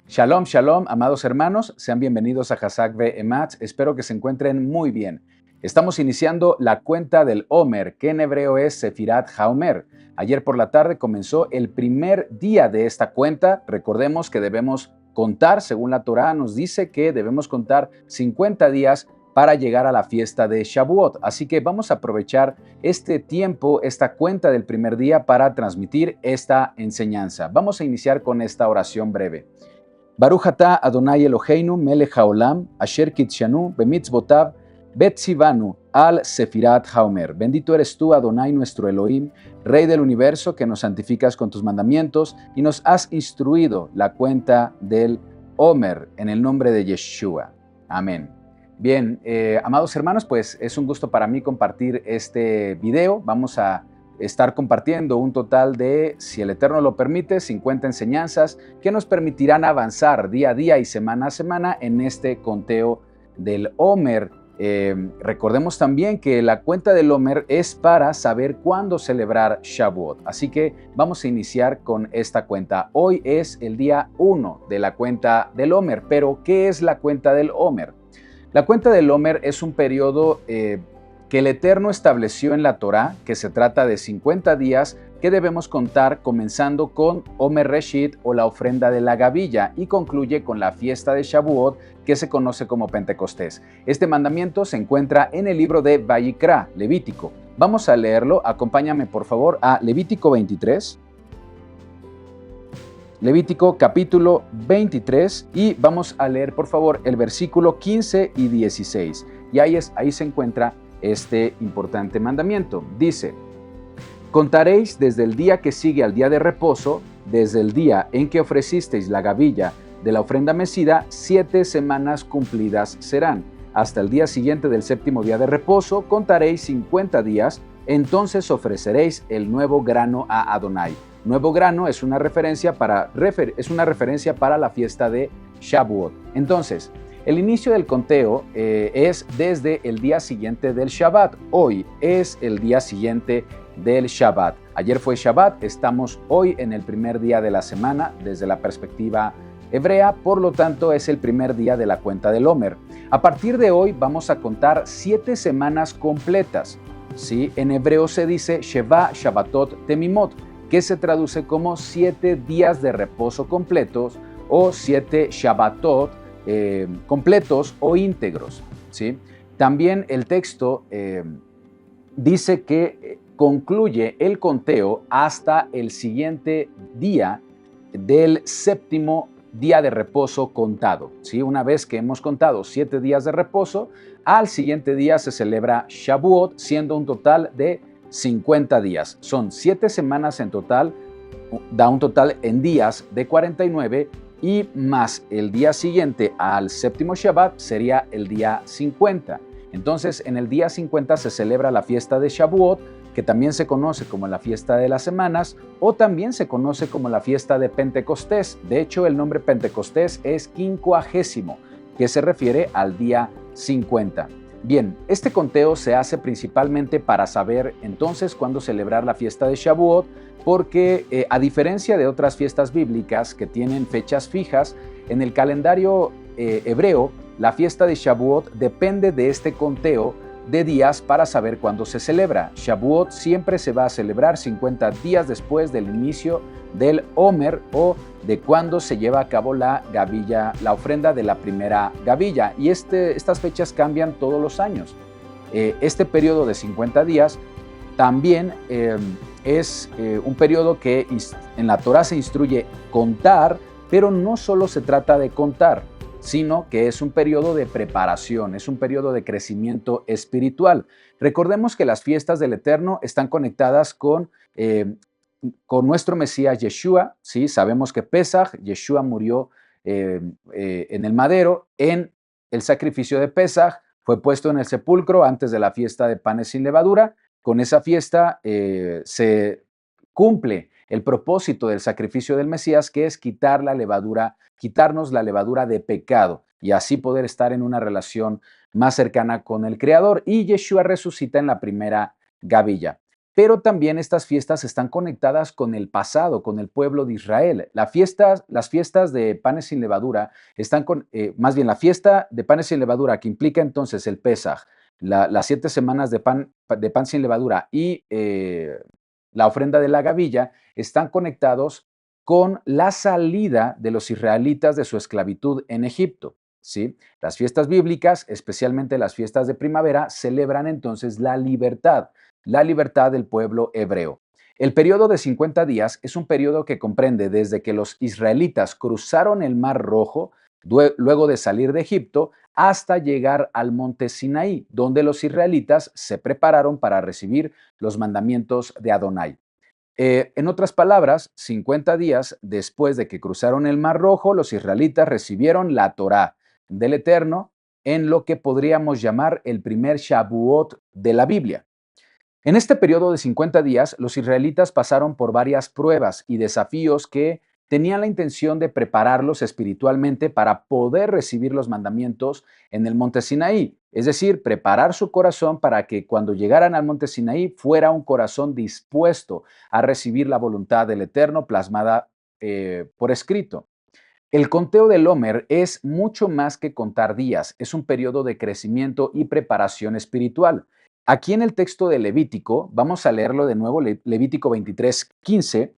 Shalom, shalom, amados hermanos, sean bienvenidos a Hazak Ematz. Espero que se encuentren muy bien. Estamos iniciando la cuenta del Omer, que en hebreo es Sefirat HaOmer. Ayer por la tarde comenzó el primer día de esta cuenta. Recordemos que debemos contar, según la Torá nos dice que debemos contar 50 días para llegar a la fiesta de Shavuot. Así que vamos a aprovechar este tiempo, esta cuenta del primer día para transmitir esta enseñanza. Vamos a iniciar con esta oración breve. Baruch atah Adonai Eloheinu melech haolam, asher kitshanu bemitzvotav betzivanu al sefirat haomer. Bendito eres tú, Adonai, nuestro Elohim, Rey del universo, que nos santificas con tus mandamientos y nos has instruido la cuenta del Omer en el nombre de Yeshua. Amén. Bien, amados hermanos, pues es un gusto para mí compartir este video. Vamos a estar compartiendo un total de, si el Eterno lo permite, 50 enseñanzas que nos permitirán avanzar día a día y semana a semana en este conteo del Omer. Recordemos también que la cuenta del Omer es para saber cuándo celebrar Shavuot. Así que vamos a iniciar con esta cuenta. Hoy es el día 1 de la cuenta del Omer. Pero, ¿qué es la cuenta del Omer? La cuenta del Omer es un periodo que el Eterno estableció en la Torá, que se trata de 50 días que debemos contar comenzando con Omer Reshit o la ofrenda de la gavilla y concluye con la fiesta de Shavuot, que se conoce como Pentecostés. Este mandamiento se encuentra en el libro de Vayikra, Levítico. Vamos a leerlo, acompáñame por favor a Levítico 23. Levítico capítulo 23 y vamos a leer por favor el versículo 15 y 16. Y ahí se encuentra este importante mandamiento. Dice: contaréis desde el día que sigue al día de reposo, desde el día en que ofrecisteis la gavilla de la ofrenda mecida, 7 semanas cumplidas serán. Hasta el día siguiente del séptimo día de reposo contaréis 50 días, entonces ofreceréis el nuevo grano a Adonai. Nuevo grano es una referencia para la fiesta de Shavuot. Entonces, el inicio del conteo es desde el día siguiente del Shabbat. Hoy es el día siguiente del Shabbat. Ayer fue Shabbat, estamos hoy en el primer día de la semana desde la perspectiva hebrea, por lo tanto es el primer día de la cuenta del Omer. A partir de hoy vamos a contar 7 semanas completas. ¿Sí? En hebreo se dice Sheva Shabbatot Temimot, que se traduce como 7 días de reposo completos o 7 Shabbatot completos o íntegros. ¿Sí? También el texto dice que concluye el conteo hasta el siguiente día del séptimo día de reposo contado. ¿Sí? Una vez que hemos contado 7 días de reposo, al siguiente día se celebra Shavuot, siendo un total de 50 días. Son 7 semanas en total, da un total en días de 49 y más el día siguiente al séptimo Shabbat sería el día 50. Entonces, en el día 50 se celebra la fiesta de Shavuot, que también se conoce como la fiesta de las semanas o también se conoce como la fiesta de Pentecostés. De hecho, el nombre Pentecostés es quincuagésimo, que se refiere al día 50. Bien, este conteo se hace principalmente para saber entonces cuándo celebrar la fiesta de Shavuot, porque a diferencia de otras fiestas bíblicas que tienen fechas fijas, en el calendario hebreo, la fiesta de Shavuot depende de este conteo de días para saber cuándo se celebra. Shavuot siempre se va a celebrar 50 días después del inicio del Omer o de cuando se lleva a cabo la gavilla, la ofrenda de la primera gavilla. Y estas fechas cambian todos los años. Este periodo de 50 días también es un periodo que en la Torá se instruye contar, pero no solo se trata de contar, sino que es un periodo de preparación, es un periodo de crecimiento espiritual. Recordemos que las fiestas del Eterno están conectadas con nuestro Mesías Yeshua, ¿sí? Sabemos que Pesaj, Yeshua murió en el madero, en el sacrificio de Pesaj, fue puesto en el sepulcro antes de la fiesta de panes sin levadura. Con esa fiesta se cumple el propósito del sacrificio del Mesías, que es quitarnos la levadura de pecado y así poder estar en una relación más cercana con el Creador. Y Yeshua resucita en la primera gavilla. pero también estas fiestas están conectadas con el pasado, con el pueblo de Israel. Las fiestas de panes sin levadura están más bien la fiesta de panes sin levadura, que implica entonces el Pesaj, las 7 semanas de pan sin levadura y la ofrenda de la gavilla, están conectados con la salida de los israelitas de su esclavitud en Egipto. ¿Sí? Las fiestas bíblicas, especialmente las fiestas de primavera, celebran entonces la libertad del pueblo hebreo. El periodo de 50 días es un periodo que comprende desde que los israelitas cruzaron el Mar Rojo, luego de salir de Egipto, hasta llegar al monte Sinaí, donde los israelitas se prepararon para recibir los mandamientos de Adonai. En otras palabras, 50 días después de que cruzaron el Mar Rojo, los israelitas recibieron la Torá del Eterno en lo que podríamos llamar el primer Shavuot de la Biblia. En este periodo de 50 días, los israelitas pasaron por varias pruebas y desafíos que tenían la intención de prepararlos espiritualmente para poder recibir los mandamientos en el monte Sinaí, es decir, preparar su corazón para que cuando llegaran al monte Sinaí fuera un corazón dispuesto a recibir la voluntad del Eterno plasmada por escrito. El conteo del Homer es mucho más que contar días, es un periodo de crecimiento y preparación espiritual. Aquí en el texto de Levítico, vamos a leerlo de nuevo, Levítico 23:15,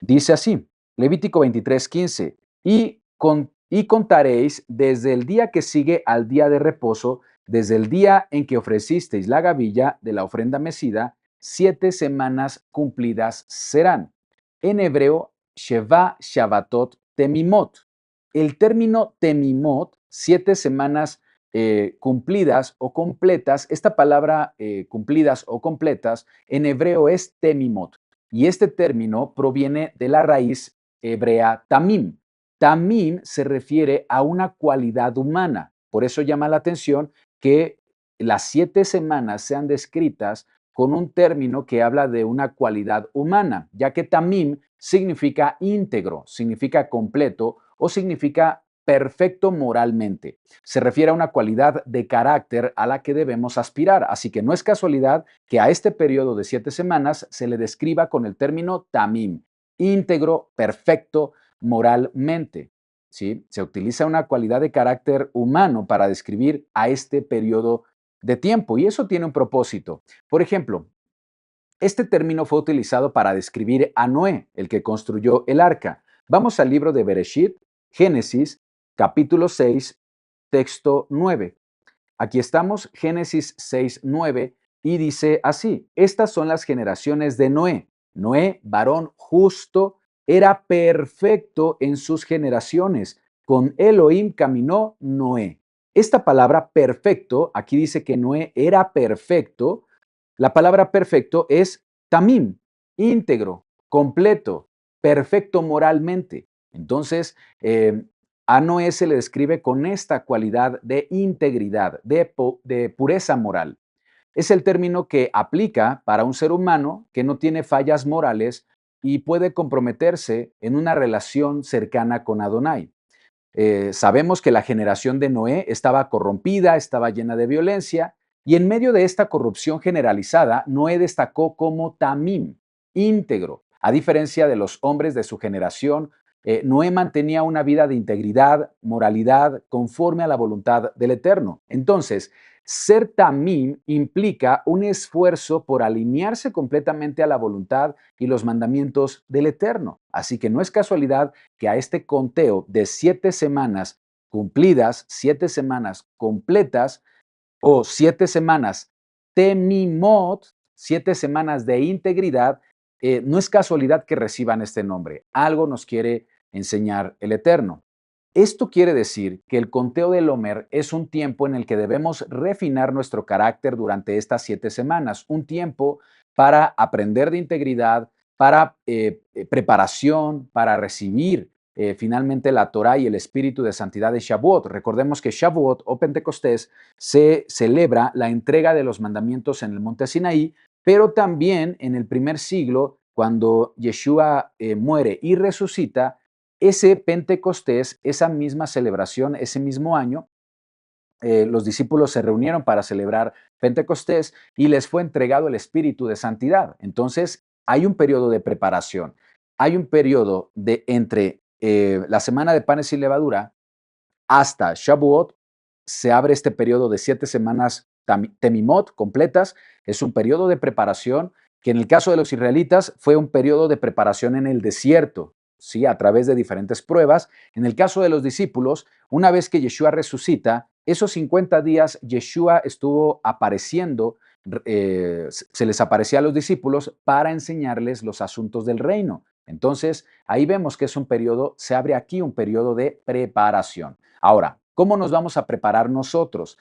dice así, Levítico 23:15, y contaréis desde el día que sigue al día de reposo, desde el día en que ofrecisteis la gavilla de la ofrenda mecida, 7 semanas cumplidas serán. En hebreo, Sheva Shabbatot Temimot. El término temimot, 7 semanas cumplidas o completas, esta palabra cumplidas o completas en hebreo es temimot. Y este término proviene de la raíz hebrea tamim. Tamim se refiere a una cualidad humana. Por eso llama la atención que las 7 semanas sean descritas con un término que habla de una cualidad humana, ya que tamim significa íntegro, significa completo o significa perfecto moralmente. Se refiere a una cualidad de carácter a la que debemos aspirar. Así que no es casualidad que a este periodo de 7 semanas se le describa con el término tamim, íntegro, perfecto moralmente. ¿Sí? Se utiliza una cualidad de carácter humano para describir a este periodo de tiempo y eso tiene un propósito. Por ejemplo, este término fue utilizado para describir a Noé, el que construyó el arca. Vamos al libro de Bereshit, Génesis, capítulo 6, texto 9. Aquí estamos, Génesis 6, 9, y dice así, estas son las generaciones de Noé. Noé, varón justo, era perfecto en sus generaciones. Con Elohim caminó Noé. Esta palabra perfecto, aquí dice que Noé era perfecto. La palabra perfecto es tamim, íntegro, completo, perfecto moralmente. Entonces, a Noé se le describe con esta cualidad de integridad, de pureza moral. Es el término que aplica para un ser humano que no tiene fallas morales y puede comprometerse en una relación cercana con Adonai. Sabemos que la generación de Noé estaba corrompida, estaba llena de violencia, y en medio de esta corrupción generalizada, Noé destacó como tamim, íntegro. A diferencia de los hombres de su generación, Noé mantenía una vida de integridad, moralidad, conforme a la voluntad del Eterno. Entonces, ser tamim implica un esfuerzo por alinearse completamente a la voluntad y los mandamientos del Eterno. Así que no es casualidad que a este conteo de 7 semanas cumplidas, 7 semanas completas o 7 semanas temimot, 7 semanas de integridad, no es casualidad que reciban este nombre. Algo nos quiere enseñar el Eterno. Esto quiere decir que el conteo del Homer es un tiempo en el que debemos refinar nuestro carácter durante estas 7 semanas, un tiempo para aprender de integridad, para preparación, para recibir finalmente la Torah y el espíritu de santidad de Shavuot. Recordemos que Shavuot o Pentecostés se celebra la entrega de los mandamientos en el monte Sinaí, pero también en el primer siglo, cuando Yeshua muere y resucita, ese Pentecostés, esa misma celebración, ese mismo año, los discípulos se reunieron para celebrar Pentecostés y les fue entregado el Espíritu de Santidad. Entonces, hay un periodo de preparación, hay un periodo de entre la semana de panes y levadura hasta Shavuot, se abre este periodo de 7 semanas Temimot completas. Es un periodo de preparación que en el caso de los israelitas fue un periodo de preparación en el desierto, ¿sí? A través de diferentes pruebas. En el caso de los discípulos, una vez que Yeshua resucita, esos 50 días Yeshua estuvo apareciendo, se les aparecía a los discípulos para enseñarles los asuntos del reino. Entonces, ahí vemos que es un periodo, se abre aquí un periodo de preparación. Ahora, ¿cómo nos vamos a preparar nosotros?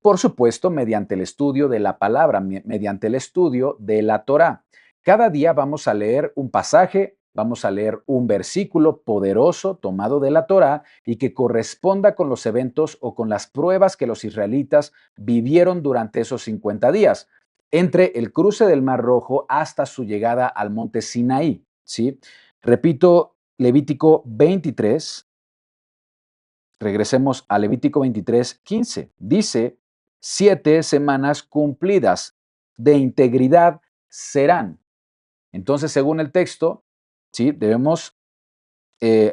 Por supuesto, mediante el estudio de la palabra, mediante el estudio de la Torá. Cada día vamos a leer un pasaje, vamos a leer un versículo poderoso tomado de la Torá y que corresponda con los eventos o con las pruebas que los israelitas vivieron durante esos 50 días, entre el cruce del Mar Rojo hasta su llegada al monte Sinaí, ¿sí? Repito, Levítico 23. Regresemos a Levítico 23:15. Dice, 7 semanas cumplidas de integridad serán. Entonces, según el texto, ¿sí? Debemos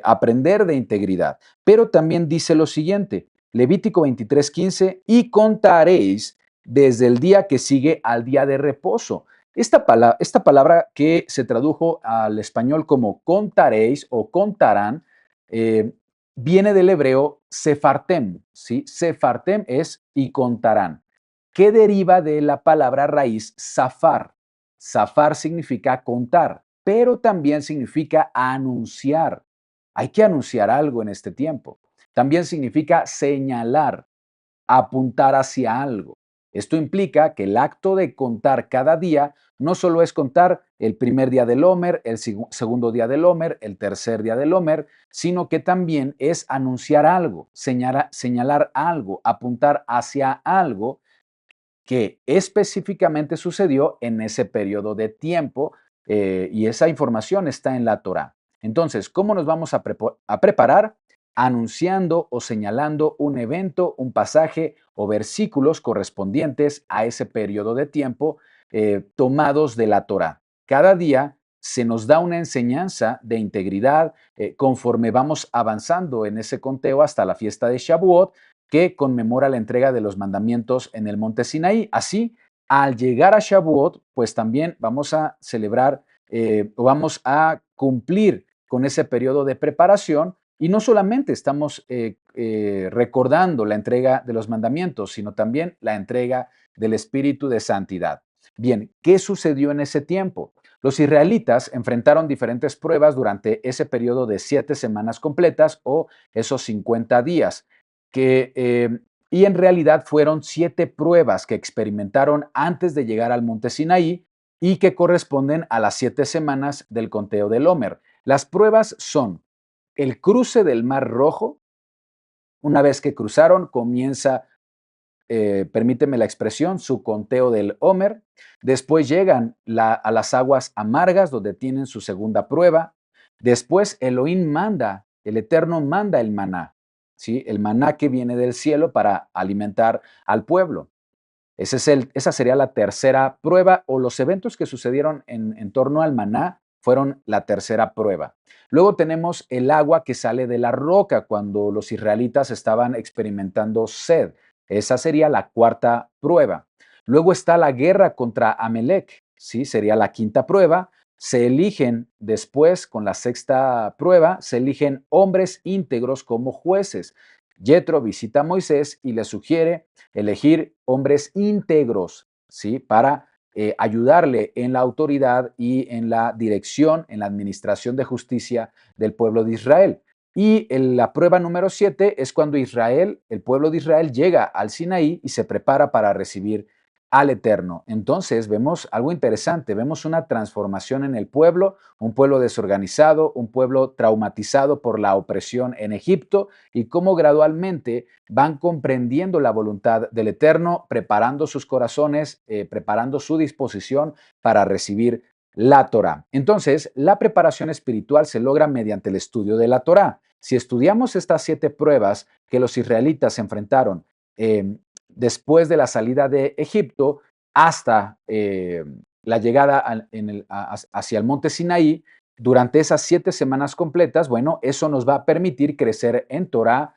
aprender de integridad. Pero también dice lo siguiente, Levítico 23:15, y contaréis desde el día que sigue al día de reposo. Esta palabra que se tradujo al español como contaréis o contarán, eh, viene del hebreo sefartem, ¿sí? Sefartem es y contarán, que deriva de la palabra raíz safar. Safar significa contar, pero también significa anunciar. Hay que anunciar algo en este tiempo. También significa señalar, apuntar hacia algo. Esto implica que el acto de contar cada día no solo es contar el primer día del Omer, el segundo día del Omer, el tercer día del Omer, sino que también es anunciar algo, señalar algo, apuntar hacia algo que específicamente sucedió en ese periodo de tiempo, y esa información está en la Torá. Entonces, ¿cómo nos vamos a preparar? Anunciando o señalando un evento, un pasaje o versículos correspondientes a ese periodo de tiempo, tomados de la Torá. Cada día se nos da una enseñanza de integridad, conforme vamos avanzando en ese conteo hasta la fiesta de Shavuot, que conmemora la entrega de los mandamientos en el monte Sinaí. Así, al llegar a Shavuot, pues también vamos a celebrar o vamos a cumplir con ese periodo de preparación, y no solamente estamos recordando la entrega de los mandamientos, sino también la entrega del Espíritu de Santidad. Bien, ¿qué sucedió en ese tiempo? Los israelitas enfrentaron diferentes pruebas durante ese periodo de 7 semanas completas o esos 50 días y en realidad fueron 7 pruebas que experimentaron antes de llegar al monte Sinaí y que corresponden a las 7 semanas del conteo del Homer. Las pruebas son el cruce del Mar Rojo. Una vez que cruzaron, comienza, permíteme la expresión, su conteo del Homer. Después llegan a las aguas amargas, donde tienen su segunda prueba. Después Elohim manda, el Eterno manda el maná, ¿sí? El maná que viene del cielo para alimentar al pueblo. Esa sería la tercera prueba, o los eventos que sucedieron en torno al maná fueron la tercera prueba. Luego tenemos el agua que sale de la roca cuando los israelitas estaban experimentando sed. Esa sería la cuarta prueba. Luego está la guerra contra Amalek, ¿sí? Sería la quinta prueba. Se eligen después, con la sexta prueba, se eligen hombres íntegros como jueces. Yetro visita a Moisés y le sugiere elegir hombres íntegros, ¿sí? Para ayudarle en la autoridad y en la dirección, en la administración de justicia del pueblo de Israel. Y la prueba número 7 es cuando Israel, el pueblo de Israel, llega al Sinaí y se prepara para recibir al Eterno. Entonces vemos algo interesante, vemos una transformación en el pueblo, un pueblo desorganizado, un pueblo traumatizado por la opresión en Egipto, y cómo gradualmente van comprendiendo la voluntad del Eterno, preparando sus corazones, preparando su disposición para recibir la Torá. Entonces, la preparación espiritual se logra mediante el estudio de la Torá. Si estudiamos estas 7 pruebas que los israelitas enfrentaron después de la salida de Egipto hasta la llegada hacia el monte Sinaí, durante esas 7 semanas completas, bueno, eso nos va a permitir crecer en Torah,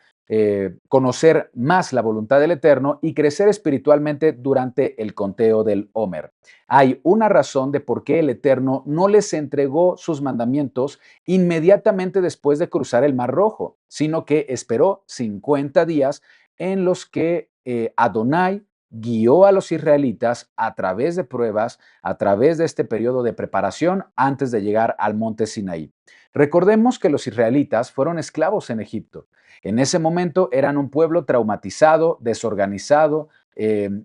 conocer más la voluntad del Eterno y crecer espiritualmente durante el conteo del Homer. Hay una razón de por qué el Eterno no les entregó sus mandamientos inmediatamente después de cruzar el Mar Rojo, sino que esperó 50 días en los que Adonai guió a los israelitas a través de pruebas, a través de este periodo de preparación antes de llegar al monte Sinaí. Recordemos que los israelitas fueron esclavos en Egipto. En ese momento eran un pueblo traumatizado, desorganizado,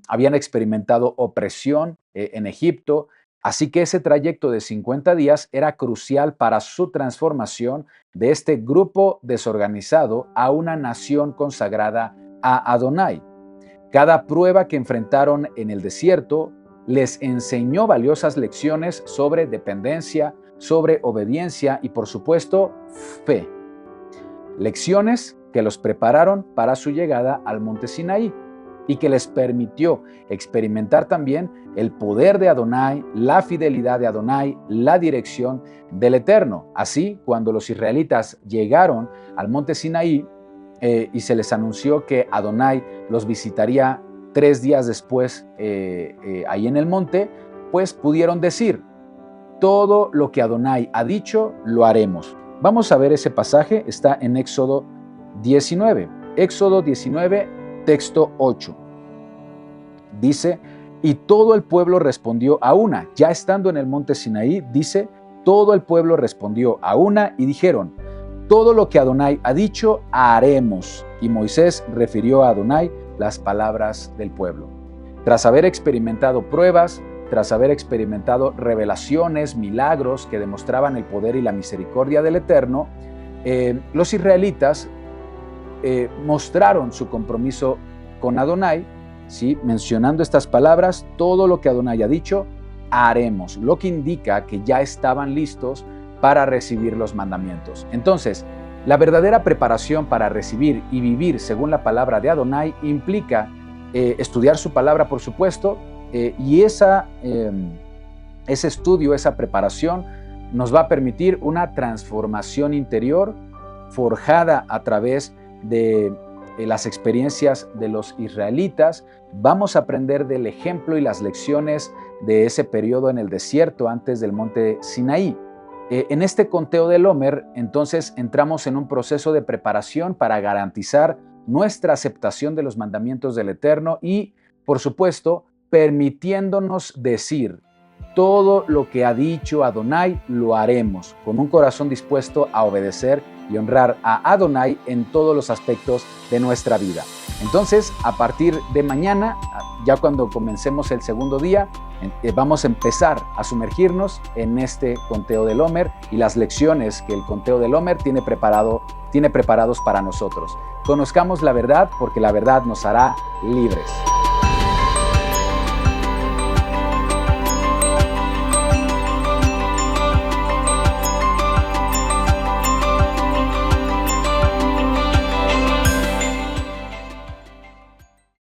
habían experimentado opresión en Egipto, así que ese trayecto de 50 días era crucial para su transformación de este grupo desorganizado a una nación consagrada a Adonai. Cada prueba que enfrentaron en el desierto les enseñó valiosas lecciones sobre dependencia, sobre obediencia y, por supuesto, fe. Lecciones que los prepararon para su llegada al monte Sinaí y que les permitió experimentar también el poder de Adonai, la fidelidad de Adonai, la dirección del Eterno. Así, cuando los israelitas llegaron al monte Sinaí, y se les anunció que Adonai los visitaría 3 días después ahí en el monte, pues pudieron decir, todo lo que Adonai ha dicho, lo haremos. Vamos a ver ese pasaje, está en Éxodo 19. Éxodo 19, texto 8. Dice, y todo el pueblo respondió a una. Ya estando en el monte Sinaí, dice, todo el pueblo respondió a una y dijeron, todo lo que Adonai ha dicho, haremos. Y Moisés refirió a Adonai las palabras del pueblo. Tras haber experimentado pruebas, tras haber experimentado revelaciones, milagros que demostraban el poder y la misericordia del Eterno, los israelitas mostraron su compromiso con Adonai, ¿sí? Mencionando estas palabras, todo lo que Adonai ha dicho, haremos, lo que indica que ya estaban listos para recibir los mandamientos. Entonces, la verdadera preparación para recibir y vivir según la palabra de Adonai implica estudiar su palabra, por supuesto, y ese estudio, esa preparación, nos va a permitir una transformación interior forjada a través de las experiencias de los israelitas. Vamos a aprender del ejemplo y las lecciones de ese periodo en el desierto antes del monte Sinaí. En este conteo del Homer, entonces, entramos en un proceso de preparación para garantizar nuestra aceptación de los mandamientos del Eterno y, por supuesto, permitiéndonos decir, todo lo que ha dicho Adonai lo haremos, con un corazón dispuesto a obedecer y honrar a Adonai en todos los aspectos de nuestra vida. Entonces, a partir de mañana, ya cuando comencemos el segundo día, vamos a empezar a sumergirnos en este conteo del Homer y las lecciones que el conteo del Homer tiene preparados para nosotros. Conozcamos la verdad porque la verdad nos hará libres.